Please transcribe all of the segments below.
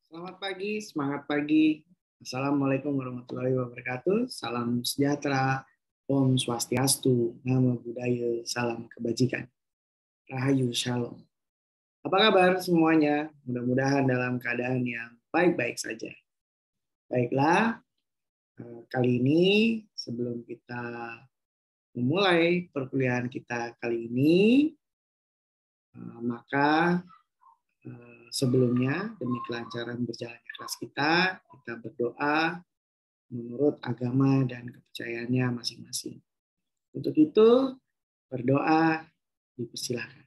Selamat pagi, semangat pagi. Assalamualaikum warahmatullahi wabarakatuh. Salam sejahtera, Om Swastiastu, Namo Buddhaya, salam kebajikan. Rahayu Shalom. Apa kabar semuanya? Mudah-mudahan dalam keadaan yang baik-baik saja. Baiklah, kali ini sebelum kita memulai perkuliahan kita kali ini, maka sebelumnya demi kelancaran berjalannya kelas kita berdoa menurut agama dan kepercayaannya masing-masing. Untuk itu, berdoa dipersilakan.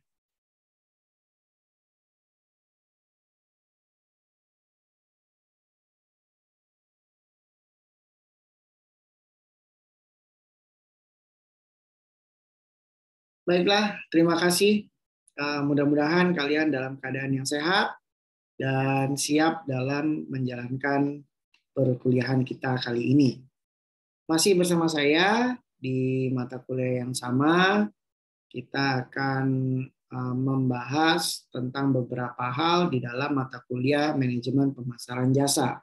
Baiklah, terima kasih. Mudah-mudahan kalian dalam keadaan yang sehat dan siap dalam menjalankan perkuliahan kita kali ini. Masih bersama saya di mata kuliah yang sama, kita akan membahas tentang beberapa hal di dalam mata kuliah manajemen pemasaran jasa.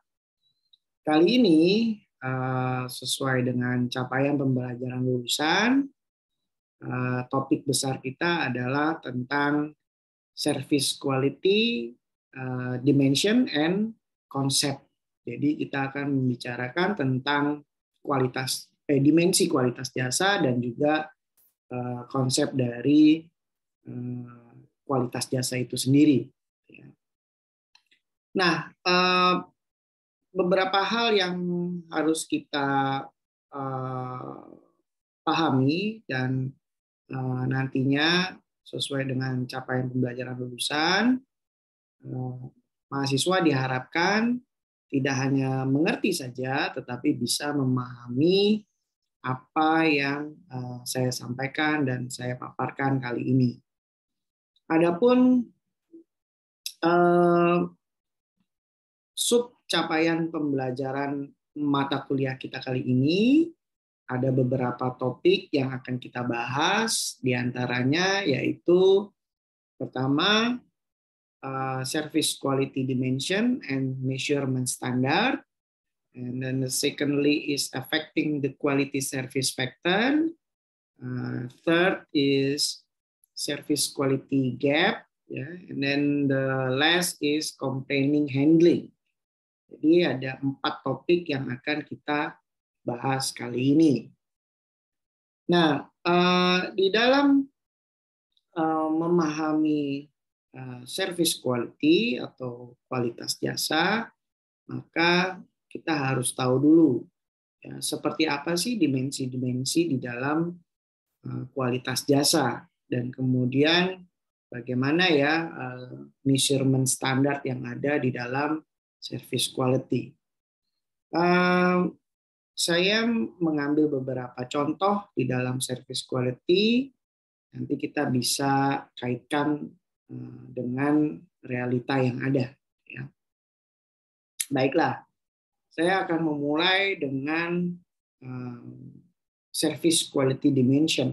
Kali ini sesuai dengan capaian pembelajaran lulusan, topik besar kita adalah tentang service quality, dimension, and concept. Jadi kita akan membicarakan tentang dimensi kualitas jasa dan juga konsep dari kualitas jasa itu sendiri. Nah, beberapa hal yang harus kita pahami dan nantinya sesuai dengan capaian pembelajaran lulusan, mahasiswa diharapkan tidak hanya mengerti saja, tetapi bisa memahami apa yang saya sampaikan dan saya paparkan kali ini. Adapun sub capaian pembelajaran mata kuliah kita kali ini, ada beberapa topik yang akan kita bahas, diantaranya yaitu pertama, service quality dimension and measurement standard, and then the secondly is affecting the quality service factor, third is service quality gap, and then the last is complaining handling. Jadi ada 4 topik yang akan kita bahas kali ini. Nah, di dalam memahami service quality atau kualitas jasa, maka kita harus tahu dulu ya, seperti apa sih dimensi-dimensi di dalam kualitas jasa, dan kemudian bagaimana ya measurement standar yang ada di dalam service quality. Saya mengambil beberapa contoh di dalam service quality, nanti kita bisa kaitkan dengan realita yang ada. Ya. Baiklah, saya akan memulai dengan service quality dimension.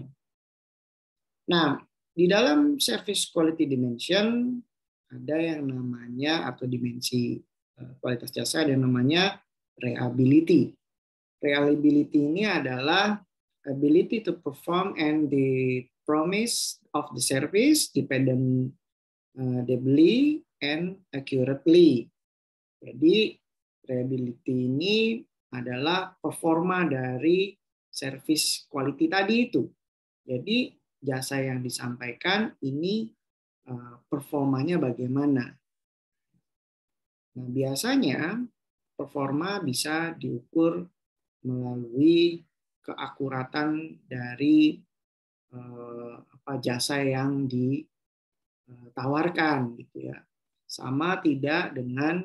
Nah, di dalam service quality dimension ada yang namanya, atau dimensi kualitas jasa, ada yang namanya reliability. Reliability ini adalah ability to perform and the promise of the service dependably and accurately. Jadi reliability ini adalah performa dari service quality tadi itu. Jadi jasa yang disampaikan ini performanya bagaimana. Nah, biasanya performa bisa diukur melalui keakuratan dari jasa yang ditawarkan, gitu ya. Sama tidak dengan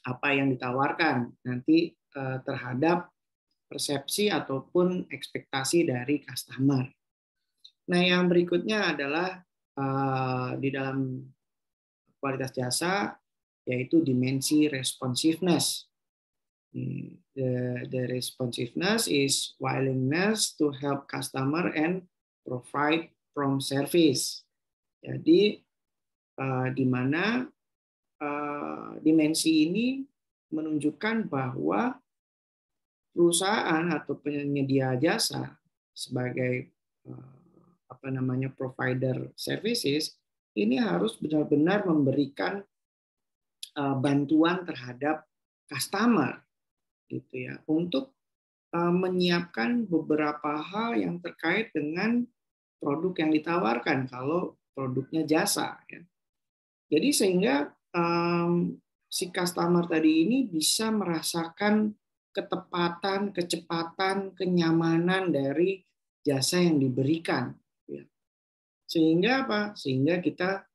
apa yang ditawarkan nanti terhadap persepsi ataupun ekspektasi dari customer. Nah, yang berikutnya adalah di dalam kualitas jasa, yaitu dimensi responsiveness. The responsiveness is willingness to help customer and provide prompt service. Jadi di mana dimensi ini menunjukkan bahwa perusahaan atau penyedia jasa sebagai provider services ini harus benar-benar memberikan bantuan terhadap customer gitu ya, untuk menyiapkan beberapa hal yang terkait dengan produk yang ditawarkan kalau produknya jasa ya. Jadi sehingga si customer tadi ini bisa merasakan ketepatan, kecepatan, kenyamanan dari jasa yang diberikan ya. Sehingga apa? Sehingga kita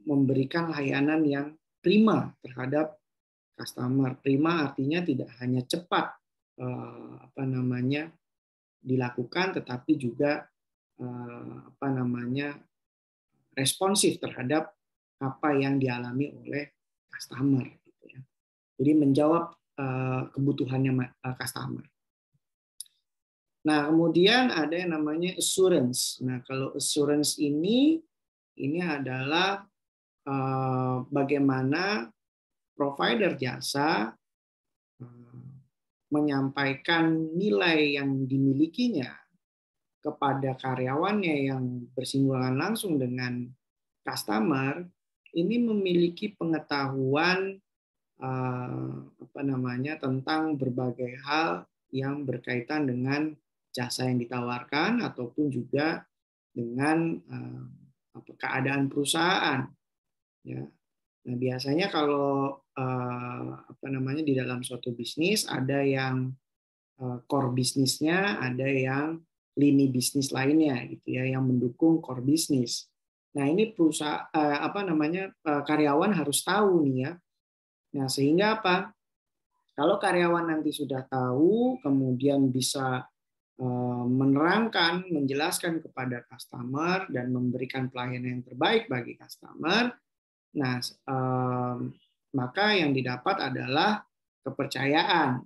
memberikan layanan yang prima terhadap customer. Prima artinya tidak hanya cepat dilakukan, tetapi juga responsif terhadap apa yang dialami oleh customer. Gitu ya. Jadi menjawab kebutuhannya customer. Nah, kemudian ada yang namanya assurance. Nah, kalau assurance ini adalah bagaimana provider jasa menyampaikan nilai yang dimilikinya kepada karyawannya yang bersinggungan langsung dengan customer, ini memiliki pengetahuan tentang berbagai hal yang berkaitan dengan jasa yang ditawarkan ataupun juga dengan keadaan perusahaan. Ya. Nah, biasanya kalau di dalam suatu bisnis ada yang core bisnisnya, ada yang lini bisnis lainnya gitu ya, yang mendukung core bisnis. Nah, ini perusahaan karyawan harus tahu nih ya. Nah, sehingga apa? Kalau karyawan nanti sudah tahu, kemudian bisa menerangkan, menjelaskan kepada customer dan memberikan pelayanan yang terbaik bagi customer. Nah, maka yang didapat adalah kepercayaan.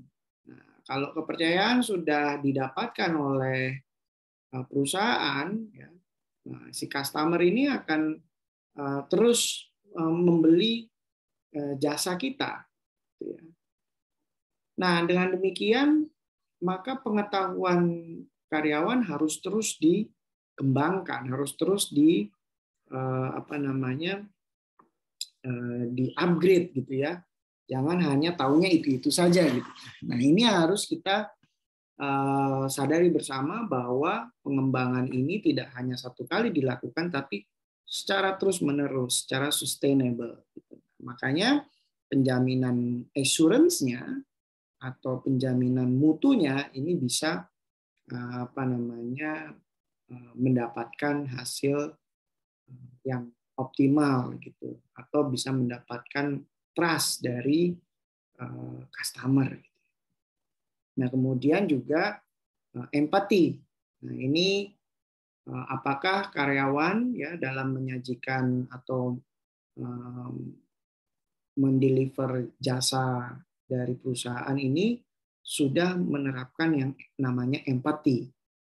Nah, kalau kepercayaan sudah didapatkan oleh perusahaan, ya, nah, si customer ini akan terus membeli jasa kita. Nah, dengan demikian maka pengetahuan karyawan harus terus dikembangkan, harus terus di-upgrade gitu ya. Jangan hanya taunya itu saja gitu. Nah, ini harus kita sadari bersama bahwa pengembangan ini tidak hanya satu kali dilakukan, tapi secara terus-menerus, secara sustainable. Gitu. Makanya penjaminan assurance-nya atau penjaminan mutunya ini bisa mendapatkan hasil yang optimal gitu, atau bisa mendapatkan trust dari customer. Nah, kemudian juga empati. Nah, ini apakah karyawan ya dalam menyajikan atau mendeliver jasa dari perusahaan ini sudah menerapkan yang namanya empati.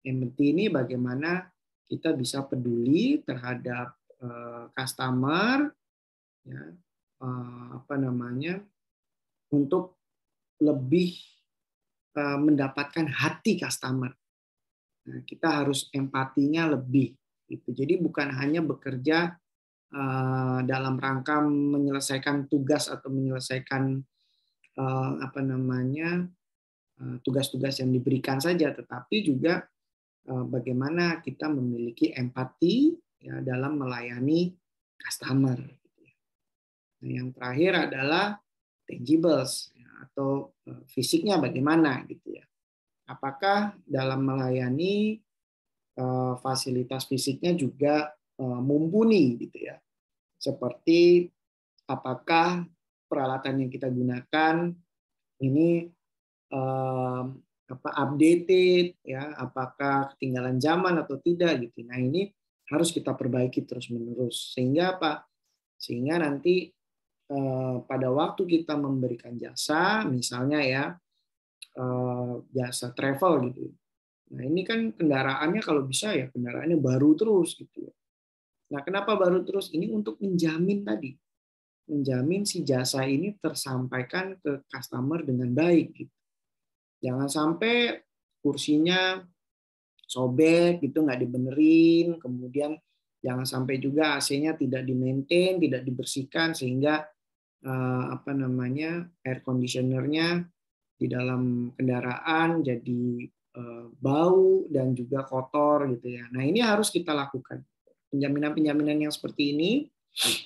Empati ini bagaimana kita bisa peduli terhadap customer, ya, untuk lebih mendapatkan hati customer. Nah, kita harus empatinya lebih. Gitu. Jadi bukan hanya bekerja dalam rangka menyelesaikan tugas atau menyelesaikan tugas-tugas yang diberikan saja, tetapi juga bagaimana kita memiliki empati ya, dalam melayani customer. Nah, yang terakhir adalah tangibles ya, atau fisiknya bagaimana gitu ya. Apakah dalam melayani fasilitas fisiknya juga mumpuni gitu ya. Seperti apakah peralatan yang kita gunakan ini updated ya, apakah ketinggalan zaman atau tidak gitu. Nah, ini harus kita perbaiki terus-menerus sehingga apa? Sehingga nanti pada waktu kita memberikan jasa, misalnya ya jasa travel gitu. Nah, ini kan kendaraannya kalau bisa ya kendaraannya baru terus gitu. Nah, kenapa baru terus? Ini untuk menjamin tadi. menjamin si jasa ini tersampaikan ke customer dengan baik. Gitu. Jangan sampai kursinya sobek gitu, nggak dibenerin, kemudian jangan sampai juga AC-nya tidak di-maintain, tidak dibersihkan sehingga air conditioner-nya di dalam kendaraan jadi bau dan juga kotor gitu ya. Nah, ini harus kita lakukan. Penjaminan-penjaminan yang seperti ini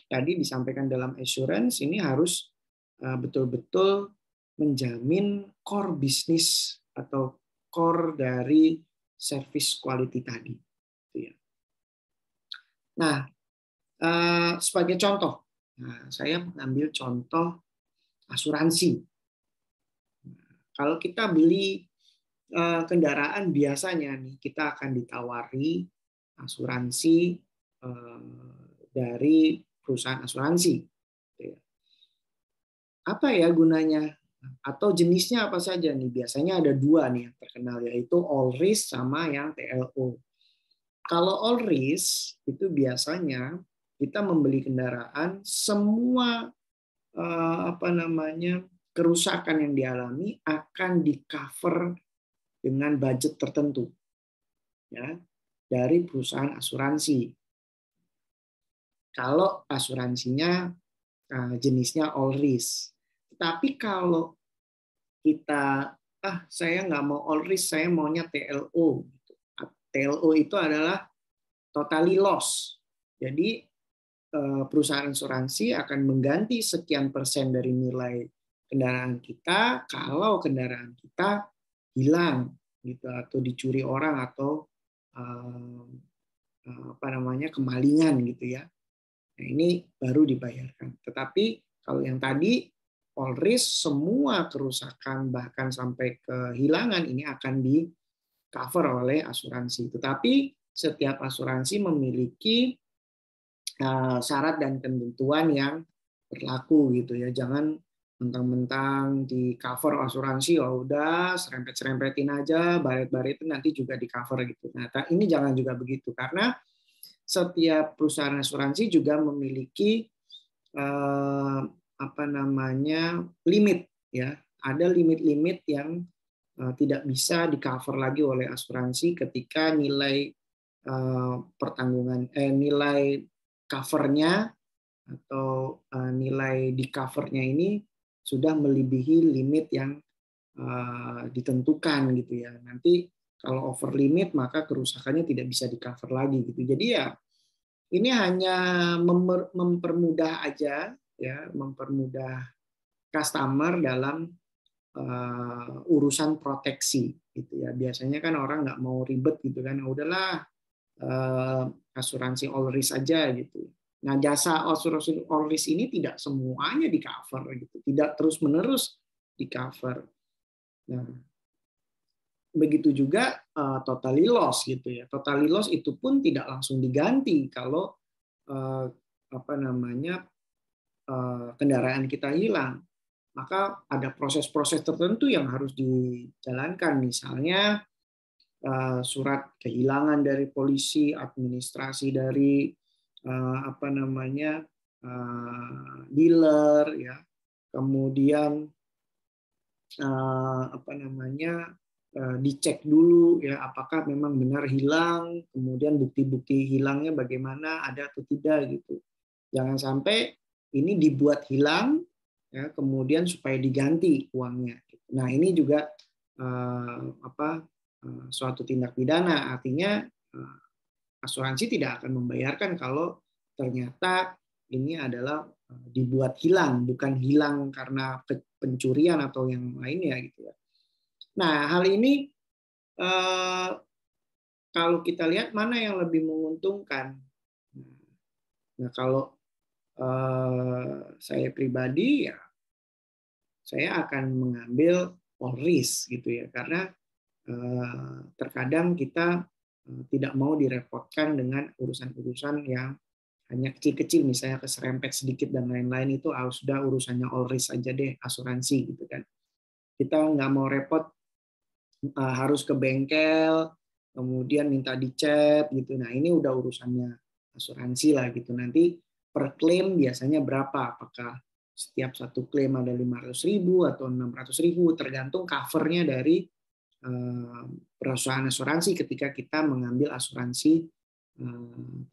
tadi disampaikan dalam assurance ini harus betul-betul menjamin core bisnis atau core dari service quality tadi. Nah, sebagai contoh, saya mengambil contoh asuransi. Kalau kita beli kendaraan biasanya nih kita akan ditawari asuransi dari perusahaan asuransi. Apa ya gunanya? Atau jenisnya apa saja nih? Biasanya ada dua nih yang terkenal, yaitu all risk sama yang TLO. Kalau all risk itu biasanya kita membeli kendaraan semua kerusakan yang dialami akan di-cover dengan budget tertentu ya dari perusahaan asuransi. Kalau asuransinya jenisnya all risk. Tapi kalau kita saya nggak mau all risk, saya maunya TLO. TLO itu adalah totally loss. Jadi perusahaan asuransi akan mengganti sekian persen dari nilai kendaraan kita kalau kendaraan kita hilang gitu atau dicuri orang atau kemalingan gitu ya. Nah, ini baru dibayarkan. Tetapi kalau yang tadi all risk, semua kerusakan bahkan sampai kehilangan ini akan di cover oleh asuransi. Tetapi setiap asuransi memiliki syarat dan ketentuan yang berlaku gitu ya. Jangan mentang-mentang di cover asuransi, oh udah serempet-serempetin aja, baret-baretin nanti juga di cover gitu. Nah, ini jangan juga begitu karena setiap perusahaan asuransi juga memiliki limit ya. Ada limit-limit yang tidak bisa di cover lagi oleh asuransi ketika nilai nilai covernya atau nilai di covernya ini sudah melebihi limit yang ditentukan gitu ya. Nanti kalau over limit maka kerusakannya tidak bisa di cover lagi gitu. Jadi ya ini hanya mempermudah aja ya, mempermudah customer dalam urusan proteksi gitu ya. Biasanya kan orang nggak mau ribet gitu kan. Udahlah asuransi all risk aja gitu. Nah, jasa asuransi all risk ini tidak semuanya di cover gitu, tidak terus-menerus di cover. Nah, begitu juga totally loss gitu ya. Totally loss itu pun tidak langsung diganti kalau kendaraan kita hilang. Maka ada proses-proses tertentu yang harus dijalankan, misalnya surat kehilangan dari polisi, administrasi dari dealer ya, kemudian dicek dulu ya apakah memang benar hilang, kemudian bukti-bukti hilangnya bagaimana, ada atau tidak gitu. Jangan sampai ini dibuat hilang ya kemudian supaya diganti uangnya. Nah, ini juga suatu tindak pidana, artinya asuransi tidak akan membayarkan kalau ternyata ini adalah dibuat hilang, bukan hilang karena pencurian atau yang lainnya gitu ya. Nah, hal ini kalau kita lihat mana yang lebih menguntungkan. Nah, kalau saya pribadi ya saya akan mengambil all risk gitu ya, karena terkadang kita tidak mau direpotkan dengan urusan-urusan yang hanya kecil-kecil, misalnya keserempet sedikit dan lain-lain, itu sudah urusannya all risk aja deh, asuransi gitu kan. Kita nggak mau repot harus ke bengkel, kemudian minta dicek gitu. Nah, ini udah urusannya asuransi lah gitu. Nanti per klaim biasanya berapa, apakah setiap satu klaim ada 500.000 atau 600.000, tergantung covernya dari perusahaan asuransi ketika kita mengambil asuransi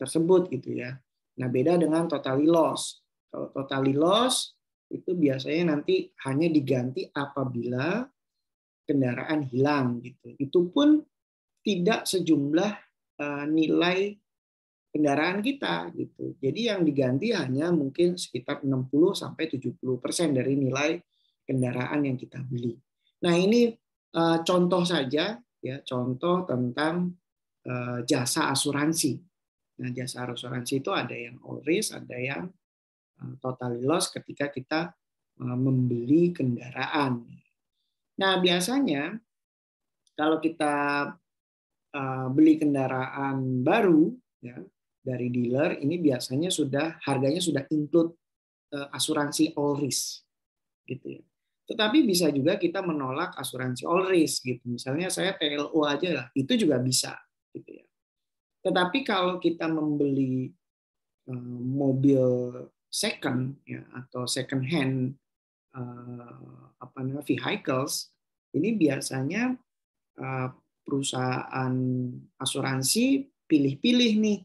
tersebut gitu ya. Nah, beda dengan totally loss. Kalau totally loss itu biasanya nanti hanya diganti apabila kendaraan hilang gitu. Itu pun tidak sejumlah nilai kendaraan kita gitu. Jadi yang diganti hanya mungkin sekitar 60-70% dari nilai kendaraan yang kita beli. Nah, ini contoh saja ya, contoh tentang jasa asuransi. Nah, jasa asuransi itu ada yang all risk, ada yang totally loss ketika kita membeli kendaraan. Nah, biasanya kalau kita beli kendaraan baru ya dari dealer, ini biasanya harganya sudah include asuransi all risk gitu ya. Tetapi bisa juga kita menolak asuransi all risk gitu. Misalnya saya TLO aja lah, itu juga bisa gitu ya. Tetapi kalau kita membeli mobil second ya atau second hand vehicles, ini biasanya perusahaan asuransi pilih-pilih nih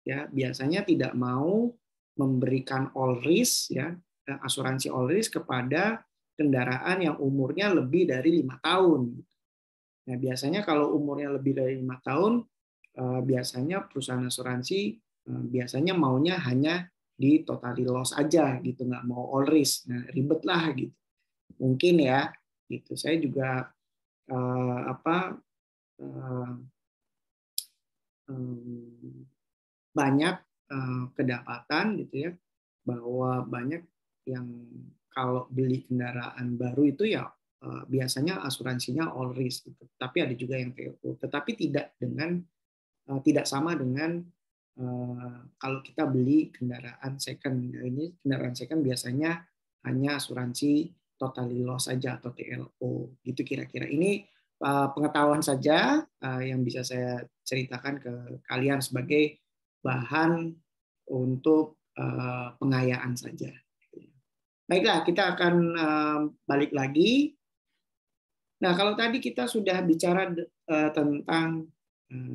ya, biasanya tidak mau memberikan all risk ya, asuransi all risk kepada kendaraan yang umurnya lebih dari 5 tahun. Nah, biasanya kalau umurnya lebih dari 5 tahun, biasanya perusahaan asuransi biasanya maunya hanya di totally loss aja gitu, nggak mau all risk. Nah, ribet lah gitu. Mungkin ya, gitu. Saya juga banyak kedapatan gitu ya, bahwa banyak yang kalau beli kendaraan baru itu ya biasanya asuransinya all risk gitu. Tapi ada juga yang TLO, tetapi tidak sama dengan kalau kita beli kendaraan second. Ini kendaraan second biasanya hanya asuransi totally loss saja atau TLO gitu kira-kira. Ini pengetahuan saja yang bisa saya ceritakan ke kalian sebagai bahan untuk pengayaan saja. Baiklah, kita akan balik lagi. Nah, kalau tadi kita sudah bicara tentang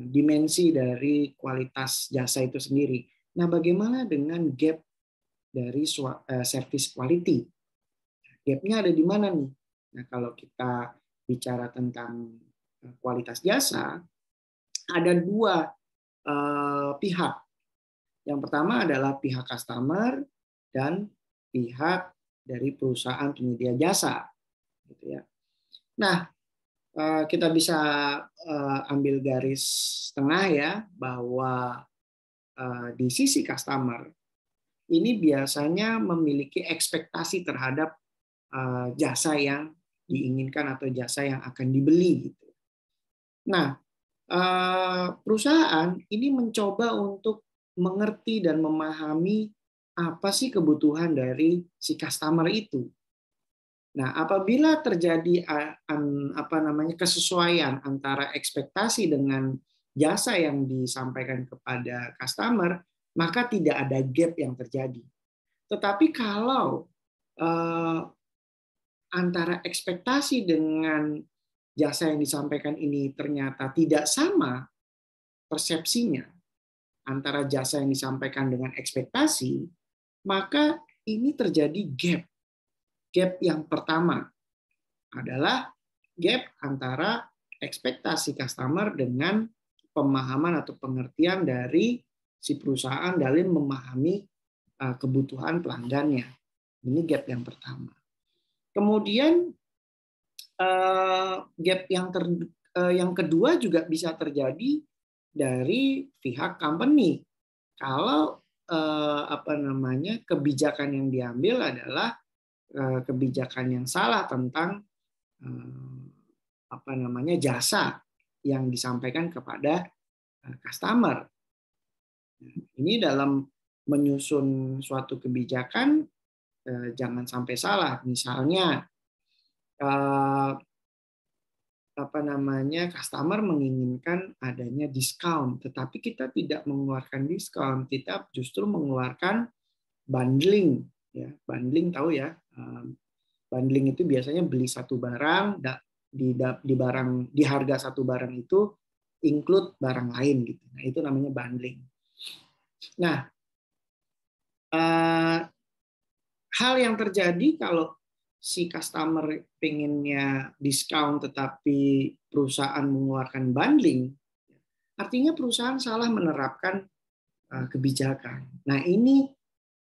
dimensi dari kualitas jasa itu sendiri. Nah, bagaimana dengan gap dari service quality? Gapnya ada di mana nih? Nah, kalau kita bicara tentang kualitas jasa, ada dua pihak. Yang pertama adalah pihak customer dan pihak dari perusahaan penyedia jasa. Gitu ya. Nah, kita bisa ambil garis tengah ya, bahwa di sisi customer ini biasanya memiliki ekspektasi terhadap jasa yang diinginkan atau jasa yang akan dibeli. Gitu. Nah, perusahaan ini mencoba untuk mengerti dan memahami apa sih kebutuhan dari si customer itu. Nah, apabila terjadi kesesuaian antara ekspektasi dengan jasa yang disampaikan kepada customer, maka tidak ada gap yang terjadi. Tetapi kalau antara ekspektasi dengan jasa yang disampaikan ini ternyata tidak sama persepsinya antara jasa yang disampaikan dengan ekspektasi, maka ini terjadi gap. Gap yang pertama adalah gap antara ekspektasi customer dengan pemahaman atau pengertian dari si perusahaan dalam memahami kebutuhan pelanggannya. Ini gap yang pertama. Kemudian gap yang kedua juga bisa terjadi dari pihak company. Kalau kebijakan yang diambil adalah kebijakan yang salah tentang jasa yang disampaikan kepada customer. Ini dalam menyusun suatu kebijakan jangan sampai salah. Misalnya customer menginginkan adanya diskon, tetapi kita tidak mengeluarkan diskon, kita justru mengeluarkan bundling, ya. Bundling tahu ya. Bundling itu biasanya beli satu barang di harga satu barang itu include barang lain gitu. Nah, itu namanya bundling. Nah, hal yang terjadi kalau si customer pengennya diskon tetapi perusahaan mengeluarkan bundling, artinya perusahaan salah menerapkan kebijakan. Nah, ini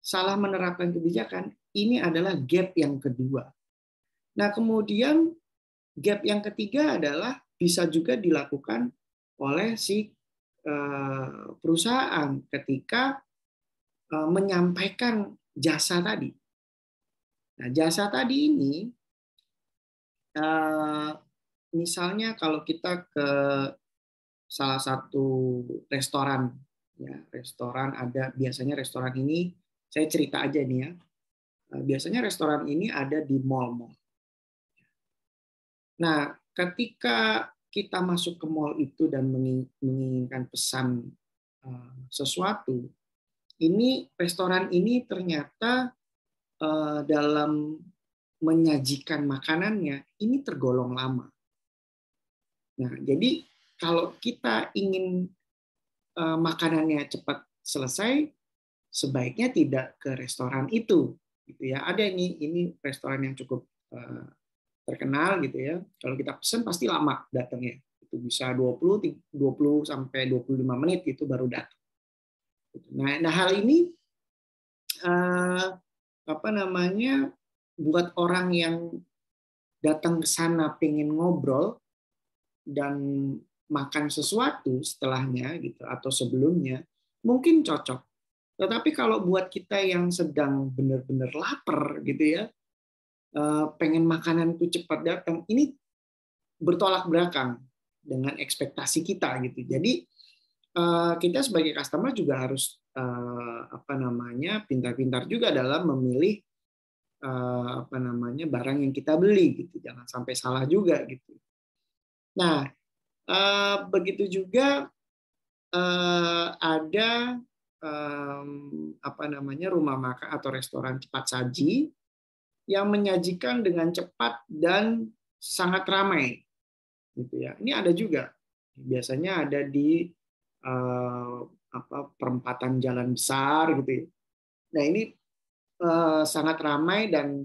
salah menerapkan kebijakan, ini adalah gap yang kedua. Nah, kemudian gap yang ketiga adalah bisa juga dilakukan oleh si perusahaan ketika menyampaikan jasa tadi. Nah, jasa tadi ini, misalnya kalau kita ke salah satu restoran, ya, restoran ada, biasanya restoran ini, saya cerita aja nih ya, biasanya restoran ini ada di mall-mall. Nah, ketika kita masuk ke mall itu dan menginginkan pesan sesuatu, ini restoran ini ternyata dalam menyajikan makanannya ini tergolong lama. Nah, jadi kalau kita ingin makanannya cepat selesai, sebaiknya tidak ke restoran itu, gitu ya. Ada ini restoran yang cukup terkenal gitu ya. Kalau kita pesan pasti lama datangnya. Itu bisa 20 sampai 25 menit itu baru datang. Nah, hal ini buat orang yang datang ke sana pengen ngobrol dan makan sesuatu setelahnya gitu atau sebelumnya mungkin cocok. Tetapi kalau buat kita yang sedang benar-benar lapar gitu ya, pengen makanan itu cepat datang, ini bertolak belakang dengan ekspektasi kita gitu. Jadi kita sebagai customer juga harus pintar-pintar juga dalam memilih barang yang kita beli gitu, jangan sampai salah juga gitu. Nah, begitu juga ada rumah makan atau restoran cepat saji yang menyajikan dengan cepat dan sangat ramai gitu ya. Ini ada juga, biasanya ada di perempatan jalan besar gitu ya. Nah, ini sangat ramai dan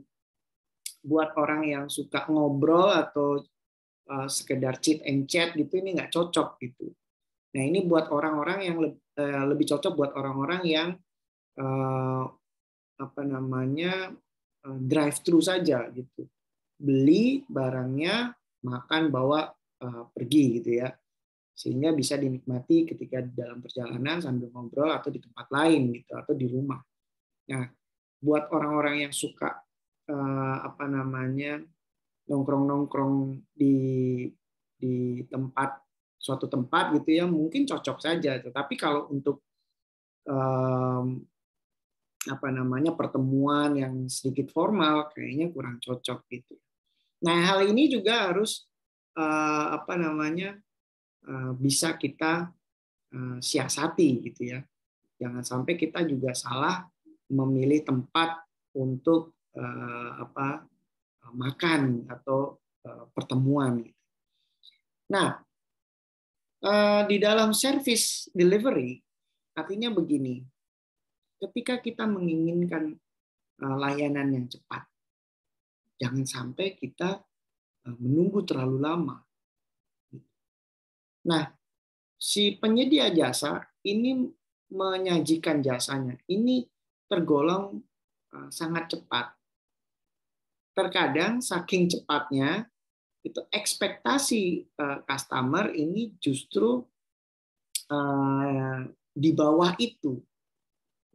buat orang yang suka ngobrol atau sekedar chit and chat gitu, ini nggak cocok gitu. Nah, ini buat orang-orang yang lebih cocok buat orang-orang yang drive thru saja gitu, beli barangnya, makan, bawa pergi gitu ya, sehingga bisa dinikmati ketika dalam perjalanan sambil ngobrol atau di tempat lain gitu atau di rumah. Nah, buat orang-orang yang suka nongkrong-nongkrong di suatu tempat gitu ya, mungkin cocok saja. Tetapi kalau untuk pertemuan yang sedikit formal, kayaknya kurang cocok gitu. Nah, hal ini juga harus bisa kita siasati gitu ya. Jangan sampai kita juga salah memilih tempat untuk makan atau pertemuan. Nah, di dalam service delivery artinya begini, ketika kita menginginkan layanan yang cepat, jangan sampai kita menunggu terlalu lama. Nah, si penyedia jasa ini menyajikan jasanya, ini tergolong sangat cepat. Terkadang saking cepatnya, itu ekspektasi customer ini justru di bawah itu.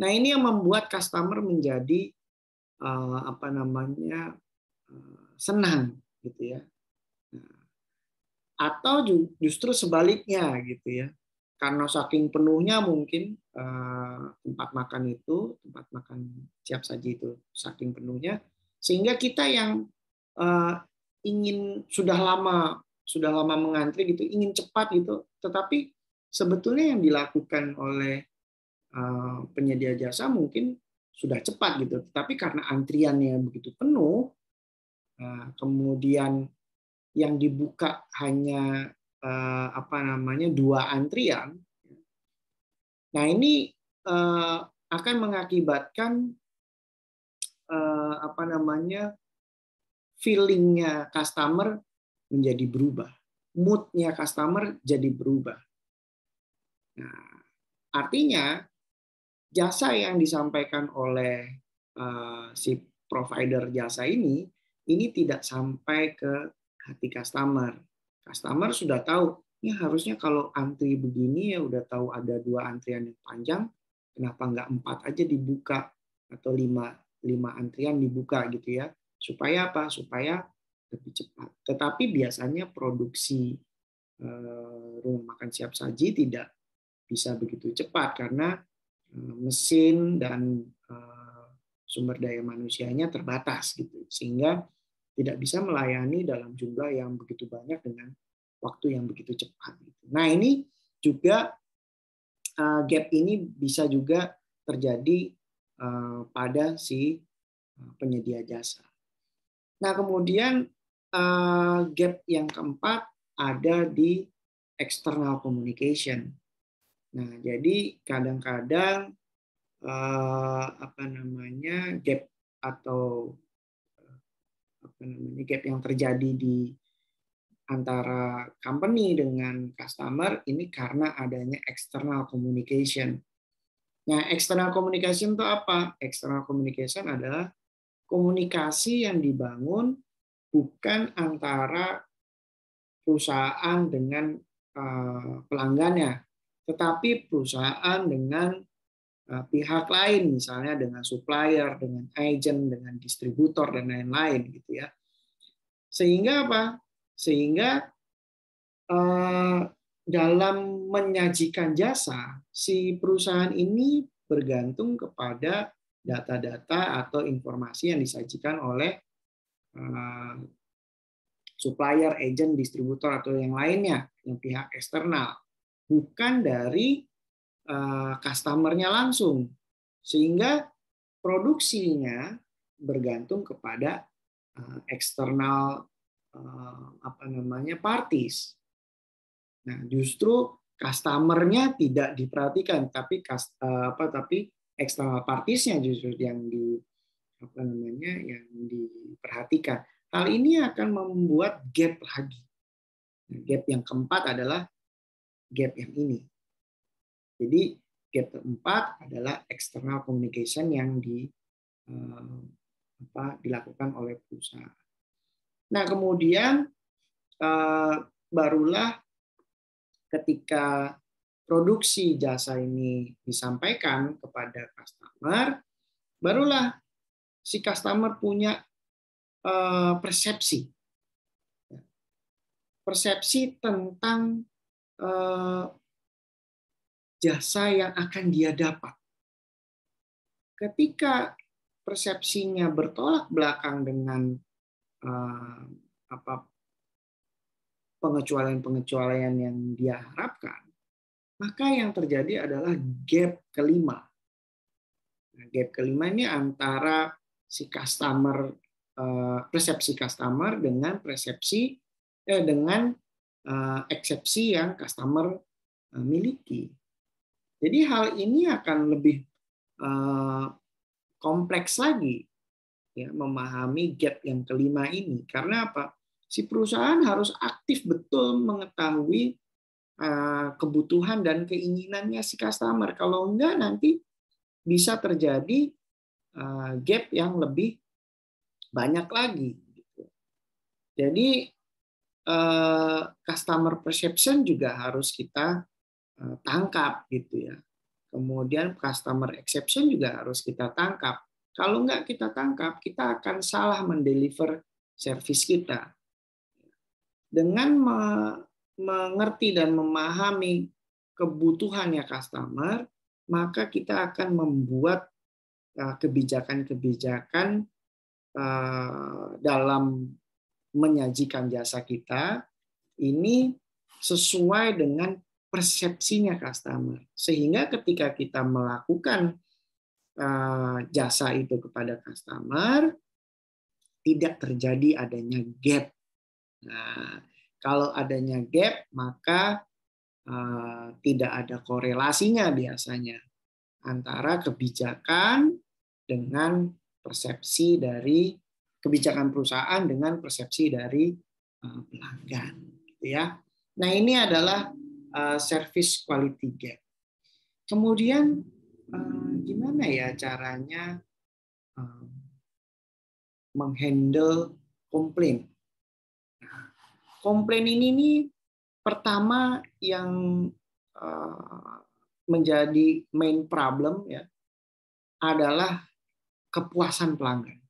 Nah, ini yang membuat customer menjadi senang gitu ya. Atau justru sebaliknya gitu ya. Karena saking penuhnya mungkin tempat makan siap saji itu saking penuhnya, sehingga kita yang ingin sudah lama mengantri gitu, ingin cepat gitu, tetapi sebetulnya yang dilakukan oleh penyedia jasa mungkin sudah cepat gitu. Tetapi karena antriannya begitu penuh, kemudian yang dibuka hanya dua antrian. Nah ini akan mengakibatkan feelingnya customer menjadi berubah, moodnya customer jadi berubah. Nah, artinya jasa yang disampaikan oleh si provider jasa ini tidak sampai ke hati customer. Customer sudah tahu, ini harusnya kalau antri begini ya udah tahu ada 2 antrian yang panjang, kenapa nggak 4 aja dibuka atau 5 antrian dibuka gitu ya. Supaya apa? Supaya lebih cepat. Tetapi biasanya produksi rumah makan siap saji tidak bisa begitu cepat karena mesin dan sumber daya manusianya terbatas gitu, sehingga tidak bisa melayani dalam jumlah yang begitu banyak dengan waktu yang begitu cepat. Nah ini juga gap ini bisa juga terjadi pada si penyedia jasa. Nah kemudian gap yang keempat ada di external communication. Nah jadi kadang-kadang gap atau gap yang terjadi di antara company dengan customer ini karena adanya external communication. Nah, external communication itu apa? External communication adalah komunikasi yang dibangun bukan antara perusahaan dengan pelanggannya, tetapi perusahaan dengan pihak lain, misalnya dengan supplier, dengan agent, dengan distributor dan lain-lain gitu ya. Sehingga apa? Sehingga dalam menyajikan jasa, si perusahaan ini bergantung kepada data-data atau informasi yang disajikan oleh supplier, agent, distributor atau yang lainnya, yang pihak eksternal, bukan dari customer-nya langsung, sehingga produksinya bergantung kepada eksternal parties. Nah, justru customer-nya tidak diperhatikan, tapi eksternal parties-nya justru yang diperhatikan. Hal ini akan membuat gap lagi. Nah, gap yang keempat adalah gap yang ini. Jadi gap keempat adalah external communication yang dilakukan oleh perusahaan. Nah kemudian barulah ketika produksi jasa ini disampaikan kepada customer, barulah si customer punya persepsi tentang jasa yang akan dia dapat. Ketika persepsinya bertolak belakang dengan pengecualian yang dia harapkan, maka yang terjadi adalah gap kelima. Nah, gap kelima ini antara si customer, persepsi customer dengan eksepsi yang customer miliki. Jadi hal ini akan lebih kompleks lagi ya, memahami gap yang kelima ini. Karena apa? Si perusahaan harus aktif betul mengetahui kebutuhan dan keinginannya si customer. Kalau enggak nanti bisa terjadi gap yang lebih banyak lagi. Jadi customer perception juga harus kita tangkap gitu ya. Kemudian customer exception juga harus kita tangkap. Kalau enggak kita tangkap, kita akan salah mendeliver service kita. Dengan mengerti dan memahami kebutuhannya customer, maka kita akan membuat kebijakan-kebijakan dalam menyajikan jasa kita ini sesuai dengan persepsinya customer. Sehingga ketika kita melakukan jasa itu kepada customer, tidak terjadi adanya gap. Nah, kalau adanya gap, maka tidak ada korelasinya biasanya antara kebijakan dengan persepsi dari kebijakan perusahaan dengan persepsi dari pelanggan, gitu ya. Nah, ini adalah service quality gap. Kemudian gimana ya caranya menghandle komplain? Komplain ini nih pertama yang menjadi main problem ya adalah kepuasan pelanggan.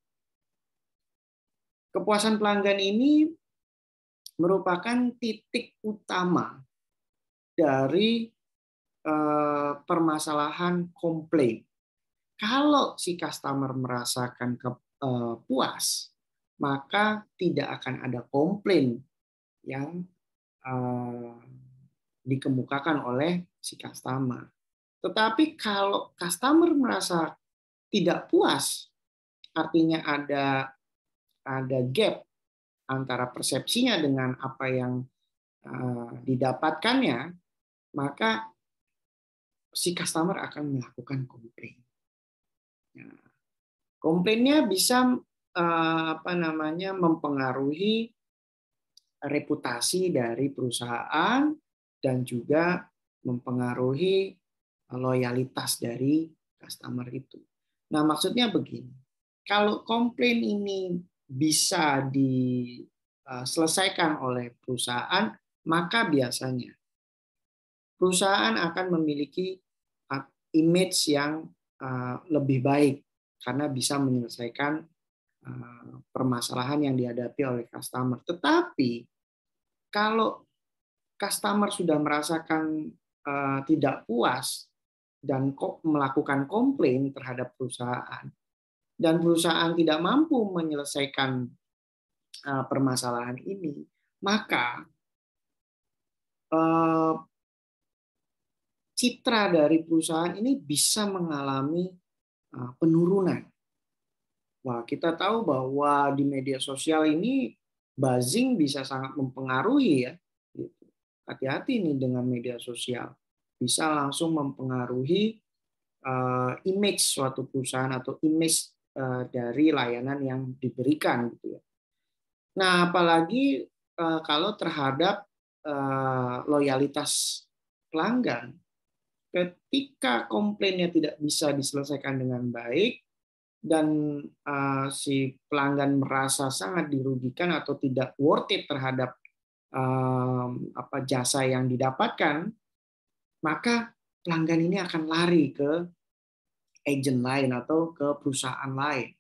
Kepuasan pelanggan ini merupakan titik utama dari permasalahan komplain. Kalau si customer merasakan puas, maka tidak akan ada komplain yang dikemukakan oleh si customer. Tetapi kalau customer merasa tidak puas, artinya ada gap antara persepsinya dengan apa yang didapatkannya, maka si customer akan melakukan komplain. Nah, komplainnya bisa mempengaruhi reputasi dari perusahaan dan juga mempengaruhi loyalitas dari customer itu. Nah, maksudnya begini, kalau komplain ini bisa diselesaikan oleh perusahaan, maka biasanya perusahaan akan memiliki image yang lebih baik karena bisa menyelesaikan permasalahan yang dihadapi oleh customer. Tetapi kalau customer sudah merasakan tidak puas dan melakukan komplain terhadap perusahaan, dan perusahaan tidak mampu menyelesaikan permasalahan ini, maka citra dari perusahaan ini bisa mengalami penurunan. Wah, kita tahu bahwa di media sosial ini buzzing bisa sangat mempengaruhi ya. Hati-hati nih dengan media sosial. Bisa langsung mempengaruhi image suatu perusahaan atau image dari layanan yang diberikan gitu ya. Nah, apalagi kalau terhadap loyalitas pelanggan, ketika komplainnya tidak bisa diselesaikan dengan baik dan si pelanggan merasa sangat dirugikan atau tidak worth it terhadap jasa yang didapatkan, maka pelanggan ini akan lari ke agent lain atau ke perusahaan lain.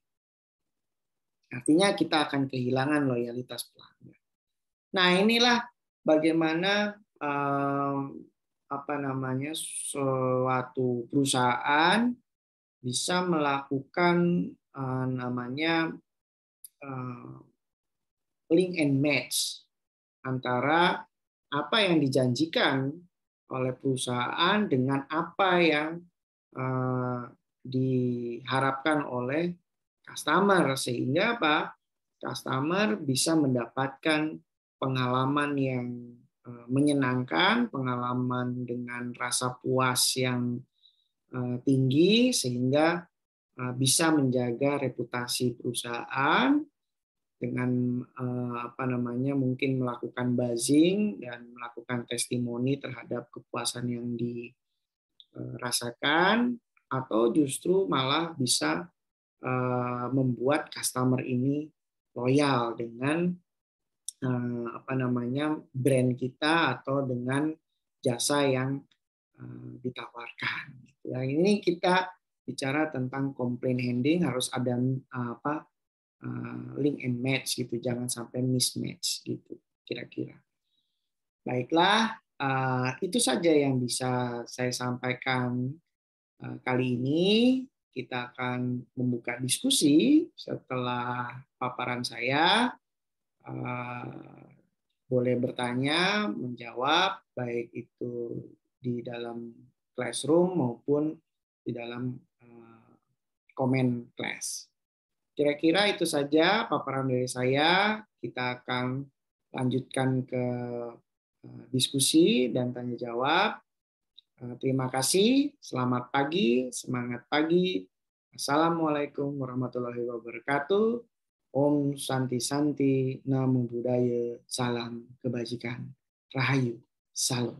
Artinya kita akan kehilangan loyalitas pelanggan. Nah, inilah bagaimana suatu perusahaan bisa melakukan link and match antara apa yang dijanjikan oleh perusahaan dengan apa yang diharapkan oleh customer, sehingga customer bisa mendapatkan pengalaman yang menyenangkan, pengalaman dengan rasa puas yang tinggi, sehingga bisa menjaga reputasi perusahaan dengan mungkin melakukan buzzing dan melakukan testimoni terhadap kepuasan yang dirasakan, atau justru malah bisa membuat customer ini loyal dengan brand kita atau dengan jasa yang ditawarkan. Ya, ini kita bicara tentang complaint handling, harus ada link and match gitu, jangan sampai mismatch gitu kira-kira. Baiklah, itu saja yang bisa saya sampaikan kali ini. Kita akan membuka diskusi setelah paparan saya. Boleh bertanya, menjawab, baik itu di dalam classroom maupun di dalam komen kelas. Kira-kira itu saja paparan dari saya. Kita akan lanjutkan ke diskusi dan tanya jawab. Terima kasih. Selamat pagi, semangat pagi. Assalamualaikum warahmatullahi wabarakatuh. Om Santi Santi, Namo Buddhaya, salam kebajikan. Rahayu, salam.